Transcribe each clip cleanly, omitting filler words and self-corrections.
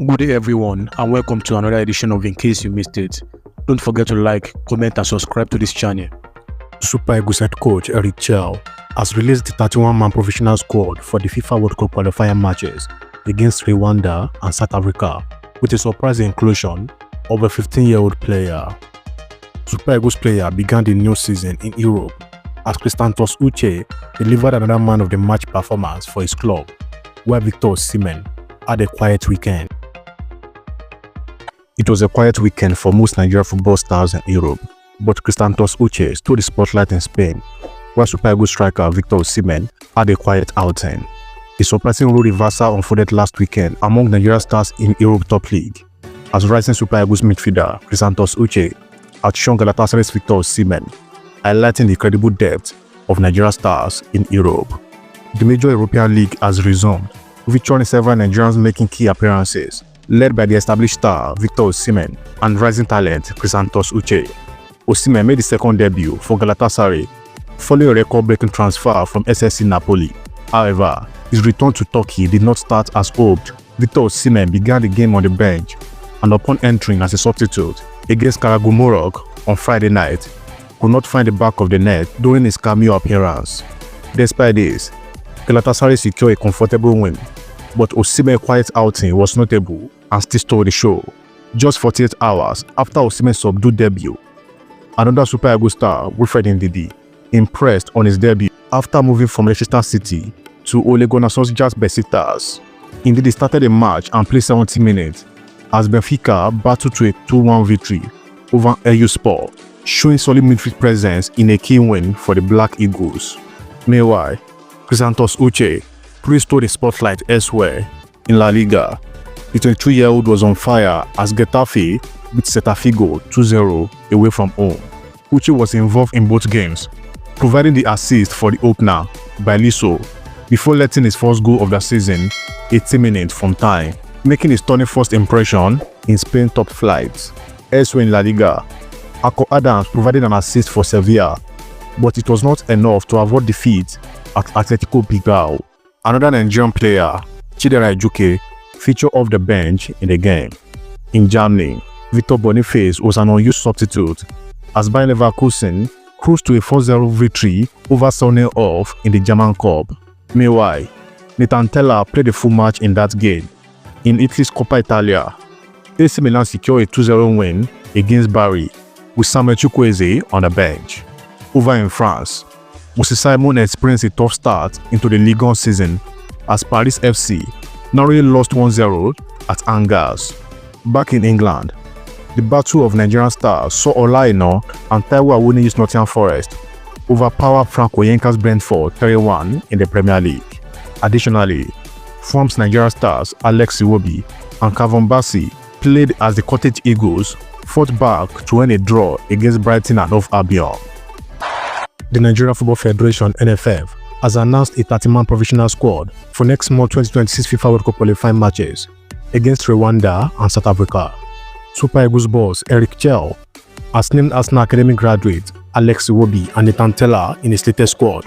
Good day everyone and welcome to another edition of In Case You Missed It. Don't forget to like, comment and subscribe to this channel. Super Eagles head coach Chelle has released the 31-man professional squad for the FIFA World Cup qualifier matches against Rwanda and South Africa, with a surprising inclusion of a 15-year-old player. Super Eagles player began the new season in Europe as Uche delivered another man of the match performance for his club, where Osimhen had a quiet weekend. It was a quiet weekend for most Nigerian football stars in Europe, but Uche stole the spotlight in Spain, where Super Eagles striker Osimhen had a quiet outing. A surprising role reversal unfolded last weekend among Nigerian stars in Europe top league, as rising Super Eagles midfielder Uche outshone Galatasaray's Osimhen, highlighting the credible depth of Nigerian stars in Europe. The major European league has resumed, featuring several Nigerians making key appearances, led by the established star Osimhen and rising talent Uche. Osimhen made his second debut for Galatasaray following a record-breaking transfer from SSC Napoli. However, his return to Turkey did not start as hoped. Osimhen began the game on the bench and upon entering as a substitute against Karagümrük on Friday night, could not find the back of the net during his cameo appearance. Despite this, Galatasaray secured a comfortable win, but Osimhen's quiet outing was notable and still stole the show. Just 48 hours after Osimhen's subdued debut, another Super Eagles star, Wilfred Ndidi, impressed on his debut after moving from Leicester City to Ole Gunnar Solskjaer's Besiktas. Ndidi started the match and played 70 minutes as Benfica battled to a 2-1 victory over LU Sport, showing solid midfield presence in a key win for the Black Eagles. Meanwhile, Uche stole the spotlight elsewhere in La Liga. The 22-year-old was on fire as Getafe beat Celta Vigo 2-0 away from home. Uche was involved in both games, providing the assist for the opener by Liso before letting his first goal of the season 80 minutes from time, making his stunning first impression in Spain's top flight. Elsewhere in La Liga, Akko Adams provided an assist for Sevilla, but it was not enough to avoid defeat at Atletico Bilbao. Another Nigerian player, Chidera Uche, featured off the bench in the game. In Germany, Victor Boniface was an unused substitute as Bayer Leverkusen cruised to a 4-0 victory over Off in the German Cup. Meanwhile, Nathan Tella played a full match in that game. In Italy's Coppa Italia, AC Milan secured a 2-0 win against Bari, with Samuel Chukwueze on the bench. Over in France, Osimhen experienced a tough start into the Ligue 1 season as Paris FC narrowly lost 1-0 at Angers. Back in England, the battle of Nigerian stars saw Olayina and Taiwo Awoniyi's Nottingham Forest overpower Frank Oyenka's Brentford 3-1 in the Premier League. Additionally, Fulham's Nigerian stars Alex Iwobi and Kavon Bassey played as the Cottage Eagles fought back to win a draw against Brighton and Hove Albion. The Nigerian Football Federation (NFF) has announced a 30-man professional squad for next month 2026 FIFA World Cup qualifying matches against Rwanda and South Africa. Super Eagles boss Chelle has named Arsenal Academy graduate Alex Iwobi and Nathan Tella in his latest squad,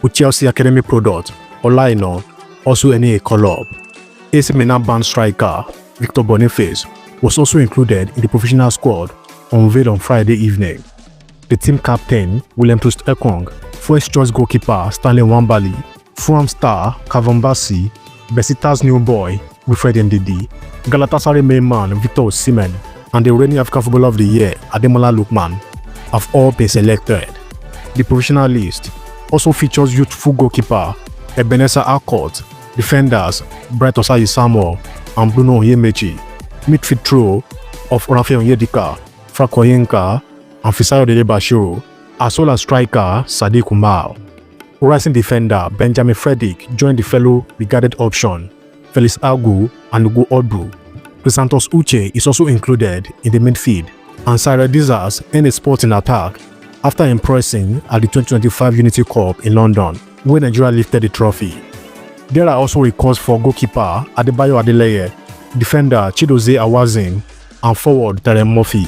with Chelsea Academy product Olayina also earning a call-up. AC Milan bound striker Victor Boniface was also included in the professional squad unveiled on Friday evening. The team captain, William Troost-Ekong, first choice goalkeeper Stanley Nwabali, Fulham star Kavon Bassey, Besiktas new boy Wilfred Ndidi, Galatasaray main man Victor Osimhen, and the reigning African Footballer of the Year Ademola Lookman have all been selected. The professional list also features youthful goalkeeper Ebenezer Akot, defenders Bright Osayi Samuel and Bruno Onyemaechi, midfield trio of Rafael Onyedika, Frank Oyenka, and Fisayo Dele-Bashiru, as well as striker Sadiq Umar. Rising defender Benjamin Frederick joined the fellow regarded option Felix Agu and Ugo Odbu. Uche is also included in the midfield, and Cyril Dizas earned a spot in attack after impressing at the 2025 Unity Cup in London, where Nigeria lifted the trophy. There are also records for goalkeeper Adebayo Adeleye, defender Chidozie Awazim, and forward Darren Murphy.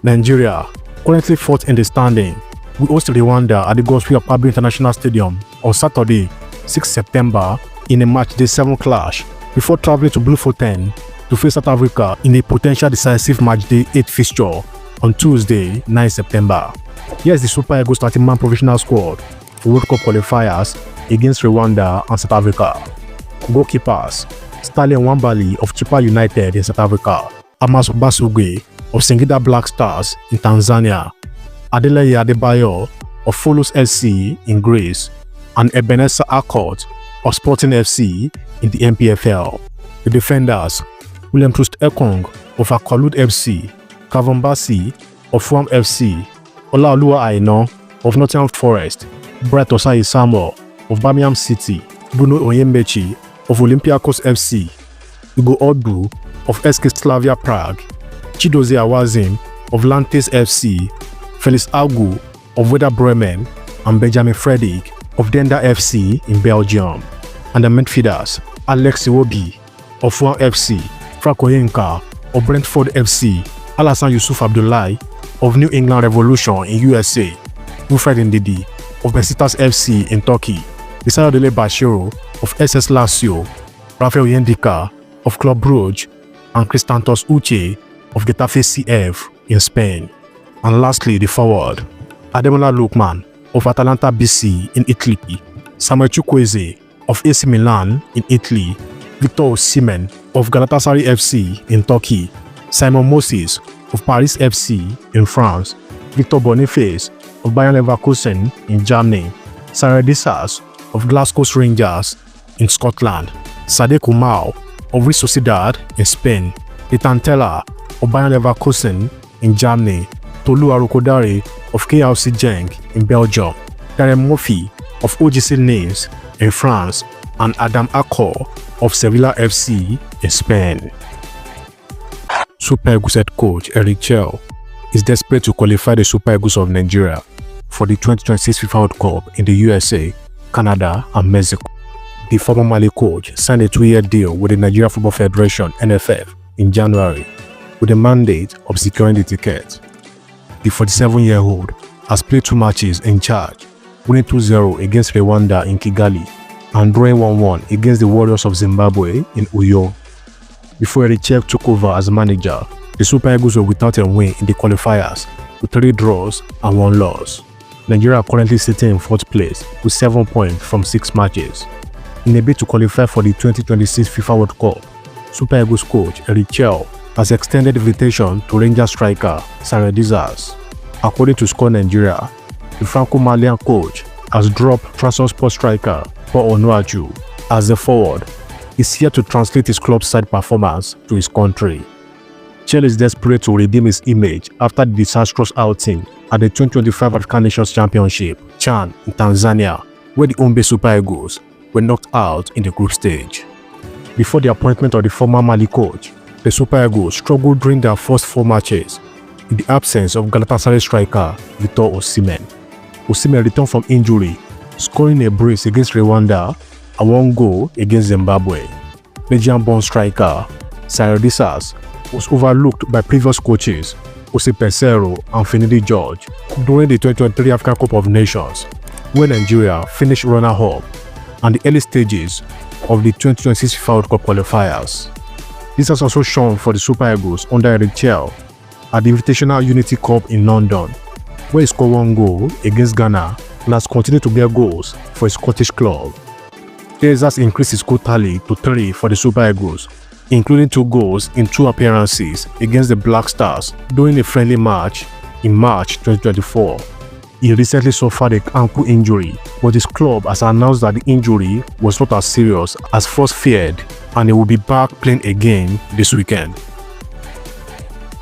Nigeria, currently fourth in the standing, will host Rwanda at the Gospel Akpabio International Stadium on Saturday, 6 September in a match day 7 clash before traveling to Bloemfontein to face South Africa in a potential decisive matchday 8 fixture on Tuesday, 9 September. Here's the Super Eagles 30-man professional squad for World Cup qualifiers against Rwanda and South Africa. Goalkeepers: Stanley Nwabali of Chippa United in South Africa, Amos Basugwe of Singida Black Stars in Tanzania, Adeleye Adebayo of Follows FC in Greece, and Ebenezer Accord of Sporting FC in the MPFL. The defenders: William Troost Ekong of Akolud FC, Kavon Bassey of Fulham FC, Olaoluwa Aina of Nottingham Forest, Bright Osai Samuel of Birmingham City, Bruno Onyembechi of Olympiacos FC, Ugo Odu of SK Slavia Prague, Chidozie Awazim of Lantes FC, Felix Agu of Werder Bremen, and Benjamin Frederick of Denda FC in Belgium. And the midfielders: Alex Iwobi of Fulham FC, Frank Oyenka of Brentford FC, Alassane Yusuf Abdullahi of New England Revolution in USA, Wilfred Ndidi of Besiktas FC in Turkey, Isayodele Bashiru of SS Lazio, Rafael Yendika of Club Brugge, and Christantos Uche of Getafe CF in Spain. And lastly, the forward: Ademola Lookman of Atalanta BC in Italy, Samuel Chukwueze of AC Milan in Italy, Victor Osimhen of Galatasaray FC in Turkey, Simon Moses of Paris FC in France, Victor Boniface of Bayern Leverkusen in Germany, Sarah Dissas of Glasgow Rangers in Scotland, Sade Kumau of Real Sociedad in Spain, Ethan Teller of Bayern Leverkusen in Germany, Tolu Arokodare of KRC Genk in Belgium, Darren Murphy of OGC Nice in France, and Adam Akor of Sevilla FC in Spain. Super Eagles head coach Chelle is desperate to qualify the Super Eagles of Nigeria for the 2026 FIFA World Cup in the USA, Canada, and Mexico. The former Mali coach signed a 2-year deal with the Nigeria Football Federation (NFF) in January with the mandate of securing the ticket. The 47-year-old has played 2 matches in charge, winning 2-0 against Rwanda in Kigali and drawing 1-1 against the Warriors of Zimbabwe in Uyo. Before Chelle took over as manager, the Super Eagles were without a win in the qualifiers with 3 draws and 1 loss. Nigeria are currently sitting in 4th place with 7 points from 6 matches. In a bid to qualify for the 2026 FIFA World Cup, Super Eagles coach Chelle has extended invitation to Rangers striker Sarah Dissas. According to Score Nigeria, the Franco-Malian coach has dropped Trabzonspor striker Paul Onuachu as the forward. He's here to translate his club side performance to his country. Chelle is desperate to redeem his image after the disastrous outing at the 2025 African Nations Championship, CHAN, in Tanzania, where the Ombe Super Eagles were knocked out in the group stage. Before the appointment of the former Mali coach, the Super Eagles struggled during their first 4 matches in the absence of Galatasaray striker Victor Osimhen. Osimhen returned from injury, scoring a brace against Rwanda and 1 goal against Zimbabwe. Belgian-born striker Sarah Dissas was overlooked by previous coaches Jose Peseiro and Finidi George during the 2023 African Cup of Nations, where Nigeria finished runner-up and the early stages of the 2026 FIFA World Cup qualifiers. This has also shown for the Super Eagles under Chelle at the Invitational Unity Cup in London, where he scored 1 goal against Ghana and has continued to get goals for his Scottish club. Texas increased his goal tally to 3 for the Super Eagles, including 2 goals in 2 appearances against the Black Stars during a friendly match in March 2024. He recently suffered an ankle injury, but his club has announced that the injury was not as serious as first feared and he will be back playing again this weekend.